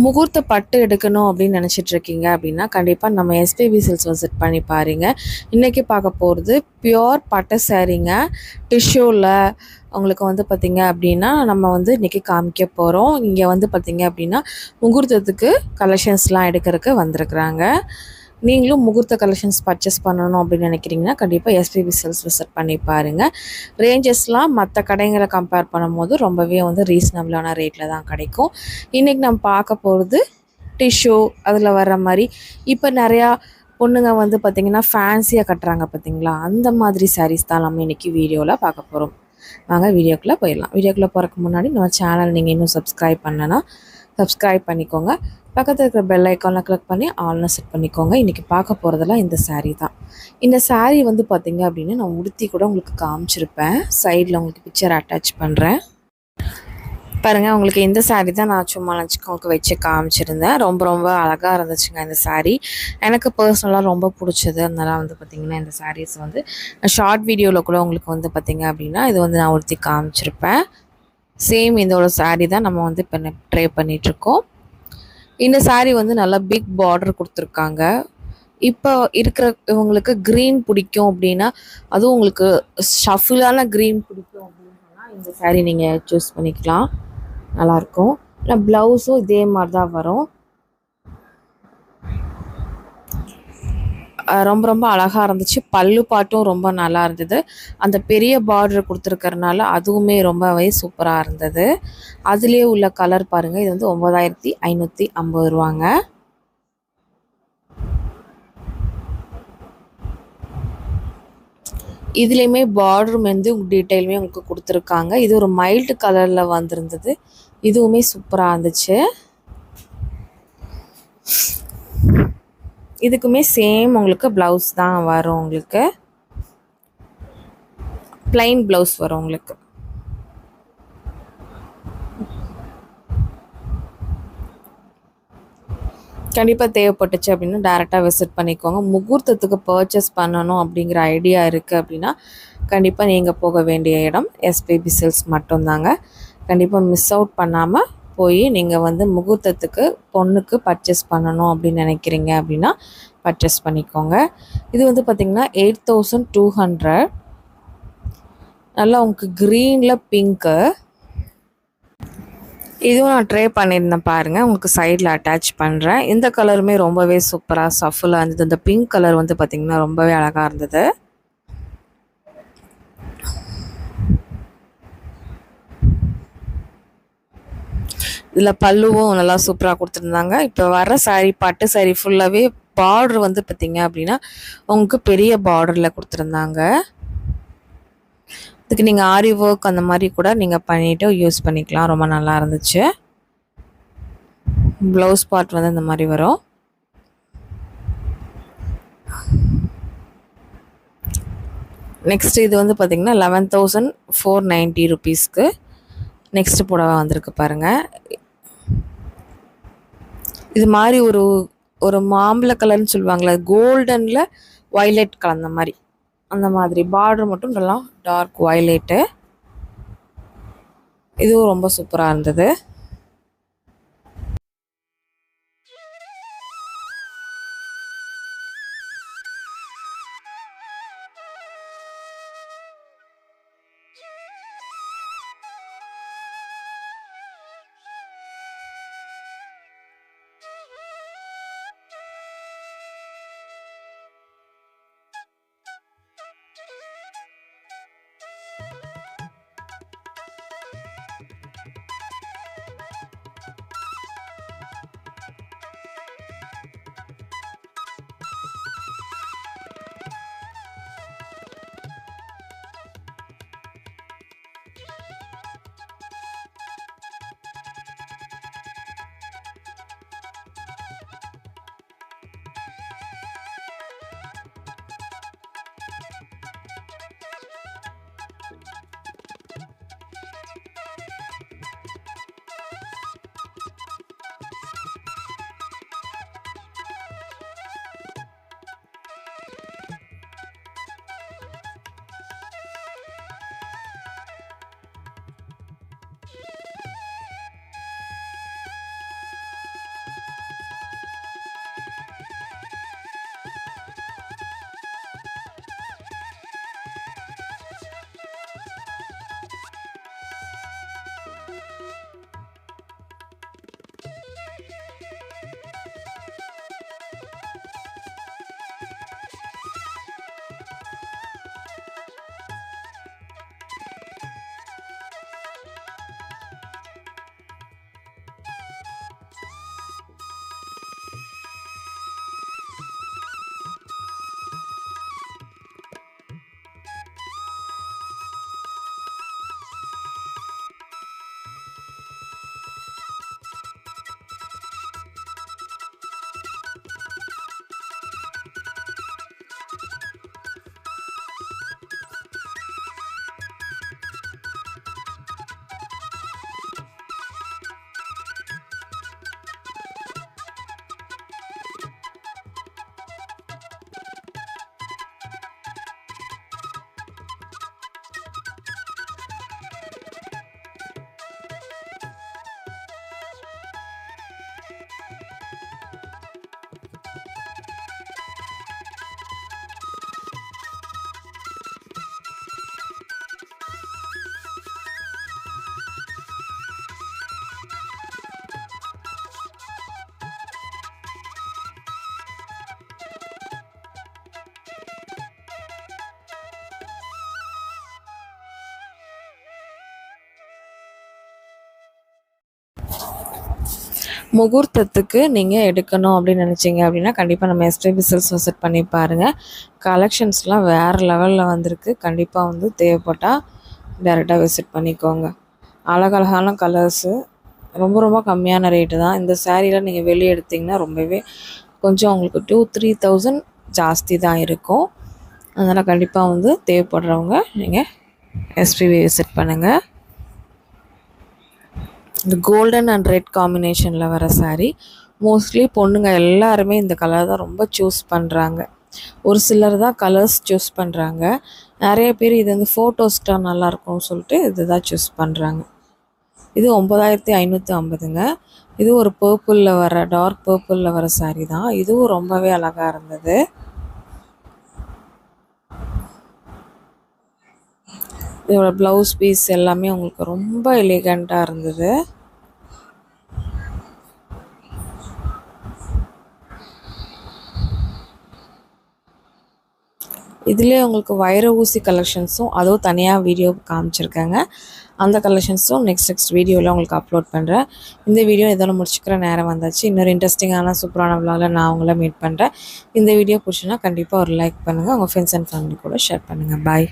முகூர்த்த பட்டு எடுக்கணும் அப்படின்னு நினச்சிட்டு இருக்கீங்க அப்படின்னா கண்டிப்பாக நம்ம எஸ்பிபி சில்க்ஸ் விசிட் பண்ணி பாருங்க. இன்றைக்கி பார்க்க போகிறது பியோர் பட்டு சாரீங்க. டிஷ்யூவில் உங்களுக்கு வந்து பார்த்திங்க அப்படின்னா நம்ம வந்து இன்றைக்கி காமிக்க போகிறோம். இங்கே வந்து பார்த்திங்க அப்படின்னா முகூர்த்தத்துக்கு கலெக்ஷன்ஸ்லாம் எடுக்கிறதுக்கு வந்திருக்குறாங்க. நீங்களும் முகூர்த்த கலெக்ஷன்ஸ் பர்ச்சேஸ் பண்ணணும் அப்படின்னு நினைக்கிறீங்கன்னா கண்டிப்பாக எஸ்பிபி சில்க்ஸ் விசிட் பண்ணி பாருங்கள். ரேஞ்சஸ்லாம் மற்ற கடைங்களை கம்பேர் பண்ணும்போது ரொம்பவே வந்து ரீசனபிளான ரேட்டில் தான் கிடைக்கும். இன்றைக்கி நம்ம பார்க்க போகிறது டிஷ்யூ அதில் வர்ற மாதிரி இப்போ நிறையா பொண்ணுங்க வந்து பார்த்திங்கன்னா ஃபேன்சியாக கட்டுறாங்க பார்த்திங்களா, அந்த மாதிரி சாரீஸ் தான் நம்ம இன்றைக்கி வீடியோவில் பார்க்க போகிறோம். வாங்க வீடியோக்குள்ளே போயிடலாம். வீடியோக்குள்ளே போகிறதுக்கு முன்னாடி நம்ம சேனல் நீங்கள் இன்னும் சப்ஸ்கிரைப் பண்ணனா சப்ஸ்கிரைப் பண்ணிக்கோங்க. பக்கத்தில் இருக்கிற பெல் ஐக்கானை கிளிக் பண்ணி ஆல்னு செட் பண்ணிக்கோங்க. இன்றைக்கி பார்க்க போகிறதெல்லாம் இந்த சாரீ தான். இந்த சாரீ வந்து பார்த்திங்க அப்படின்னா நான் உடுத்தி கூட உங்களுக்கு காமிச்சிருப்பேன். சைடில் உங்களுக்கு பிக்சர் அட்டாச் பண்ணுறேன் பாருங்கள். உங்களுக்கு இந்த சாரீ தான் நான் சும்மா உங்களுக்கு வச்சு காமிச்சிருந்தேன். ரொம்ப ரொம்ப அழகாக இருந்துச்சுங்க இந்த சாரீ. எனக்கு பர்சனலாக ரொம்ப பிடிச்சது. அதனால் வந்து பார்த்திங்கன்னா இந்த சாரீஸ் வந்து ஷார்ட் வீடியோவில் கூட உங்களுக்கு வந்து பார்த்திங்க அப்படின்னா இது வந்து நான் உடுத்தி காமிச்சிருப்பேன். சேம் இதோட சாரீ தான் நம்ம வந்து இப்போ ட்ரை பண்ணிகிட்ருக்கோம். இந்த சாரீ வந்து நல்லா பிக் பார்டர் கொடுத்துருக்காங்க. இப்போ இருக்கிற இவங்களுக்கு க்ரீன் பிடிக்கும் அப்படின்னா, அதுவும் உங்களுக்கு ஷஃபிளான க்ரீன் பிடிக்கும் அப்படின்னு சொன்னால் இந்த சாரீ நீங்கள் சூஸ் பண்ணிக்கலாம், நல்லாயிருக்கும். இல்லை ப்ளவுஸும் இதே மாதிரி தான் வரும். ரொம்ப ரொம்ப அழகாக இருந்துச்சு. பல்லு பாட்டும் ரொம்ப நல்லா இருந்தது. அந்த பெரிய பார்டர் கொடுத்துருக்கறனால அதுவுமே ரொம்பவே சூப்பராக இருந்தது. அதுலேயே உள்ள கலர் பாருங்கள். இது வந்து 9550 ரூபாங்க. இதுலேயுமே பார்டரும் வந்து டீட்டெயிலுமே உங்களுக்கு கொடுத்துருக்காங்க. இது ஒரு மைல்டு கலரில் வந்திருந்தது. இதுவுமே சூப்பராக இருந்துச்சு. இதுக்குமே சேம் உங்களுக்கு ப்ளவுஸ் தான் வரும். உங்களுக்கு ப்ளைன் ப்ளவுஸ் வரும். உங்களுக்கு கண்டிப்பாக தேவைப்பட்டுச்சு அப்படின்னா டேரெக்டாக விசிட் பண்ணிக்கோங்க. முகூர்த்தத்துக்கு பர்ச்சேஸ் பண்ணணும் அப்படிங்கிற ஐடியா இருக்குது அப்படின்னா கண்டிப்பாக நீங்கள் போக வேண்டிய இடம் எஸ்பிபி சில்க்ஸ் மட்டும்தாங்க. கண்டிப்பாக மிஸ் அவுட் பண்ணாமல் போய் நீங்கள் வந்து முகூர்த்தத்துக்கு பொண்ணுக்கு பர்ச்சேஸ் பண்ணணும் அப்படின்னு நினைக்கிறீங்க அப்படின்னா பர்ச்சேஸ் பண்ணிக்கோங்க. இது வந்து பார்த்திங்கன்னா 8200. நல்லா உங்களுக்கு க்ரீனில் பிங்க்கு. இதுவும் நான் ட்ரை பண்ணியிருந்தேன் பாருங்கள். உங்களுக்கு சைடில் அட்டாச் பண்ணுறேன். இந்த கலருமே ரொம்பவே சூப்பராக சஃபுல்லாக இருந்தது. இந்த பிங்க் கலர் வந்து பார்த்திங்கன்னா ரொம்பவே அழகாக இருந்தது. இதில் பல்லுவும் நல்லா சூப்பராக கொடுத்துருந்தாங்க. இப்போ வர சாரீ பட்டு சாரீ ஃபுல்லாகவே பார்டர் வந்து பார்த்திங்க அப்படின்னா உங்களுக்கு பெரிய பார்டரில் கொடுத்துருந்தாங்க. இதுக்கு நீங்கள் ஆரி ஒர்க் அந்த மாதிரி கூட நீங்கள் பண்ணிவிட்டு யூஸ் பண்ணிக்கலாம். ரொம்ப நல்லா இருந்துச்சு. ப்ளவுஸ் பார்ட் வந்து இந்த மாதிரி வரும். நெக்ஸ்ட் இது வந்து பார்த்திங்கன்னா 11,490 ருபீஸ்க்கு நெக்ஸ்ட் புடவை வந்திருக்கு பாருங்கள். இது மாதிரி ஒரு மாம்பழ கலர்னு சொல்லுவாங்களே, கோல்டனில் வயலட் கலந்த மாதிரி, அந்த மாதிரி பார்டர் மட்டும் நல்லா டார்க் வயலட்டு. இதுவும் ரொம்ப சூப்பராக இருந்தது. முகூர்த்தத்துக்கு நீங்கள் எடுக்கணும் அப்படின்னு நினச்சிங்க அப்படின்னா கண்டிப்பாக நம்ம எஸ்பிபி சில்க்ஸ் விசிட் பண்ணி பாருங்கள். கலெக்ஷன்ஸ்லாம் வேறு லெவலில் வந்திருக்கு. கண்டிப்பாக வந்து தேவைப்பட்டால் டேரெக்டாக விசிட் பண்ணிக்கோங்க. அழகழகான கலர்ஸு, ரொம்ப ரொம்ப கம்மியான ரேட்டு தான். இந்த சாரீலாம் நீங்கள் வெளியே எடுத்திங்கன்னா ரொம்பவே கொஞ்சம் உங்களுக்கு 2-3,000 ஜாஸ்தி தான் இருக்கும். அதனால் கண்டிப்பாக வந்து தேவைப்படுறவங்க நீங்கள் எஸ்பிபி விசிட் பண்ணுங்கள். இந்த கோல்டன் அண்ட் ரெட் காம்பினேஷனில் வர சாரீ மோஸ்ட்லி பொண்ணுங்க எல்லாருமே இந்த கலர் தான் ரொம்ப சூஸ் பண்ணுறாங்க. ஒரு சிலர் தான் கலர்ஸ் சூஸ் பண்ணுறாங்க. நிறைய பேர் இது வந்து ஃபோட்டோஸ்டாக நல்லாயிருக்கும்னு சொல்லிட்டு இது தான் சூஸ் பண்ணுறாங்க. இது 9550ங்க. இது ஒரு பர்பிளில் வர டார்க் பர்பிளில் வர சாரீ தான். இதுவும் ரொம்பவே அழகாக இருந்தது. இதோட ப்ளவுஸ் பீஸ் எல்லாமே உங்களுக்கு ரொம்ப எலிகண்ட்டாக இருந்தது. இதிலே உங்களுக்கு வைர ஊசி கலெக்ஷன்ஸும் அதுவும் தனியாக வீடியோ காமிச்சிருக்கேங்க. அந்த கலெக்ஷன்ஸும் நெக்ஸ்ட் வீடியோவில் உங்களுக்கு அப்லோட் பண்ணுறேன். இந்த வீடியோ இதோட முடிச்சுக்கிற நேரம் வந்தாச்சு. இன்னொரு இன்ட்ரெஸ்டிங்கான சூப்பரான விலாகில் நான் உங்களை மீட் பண்ணுறேன். இந்த வீடியோ பிடிச்சுன்னா கண்டிப்பாக ஒரு லைக் பண்ணுங்கள். உங்கள் ஃப்ரெண்ட்ஸ் அண்ட் ஃபேமிலி கூட ஷேர் பண்ணுங்கள். பாய்.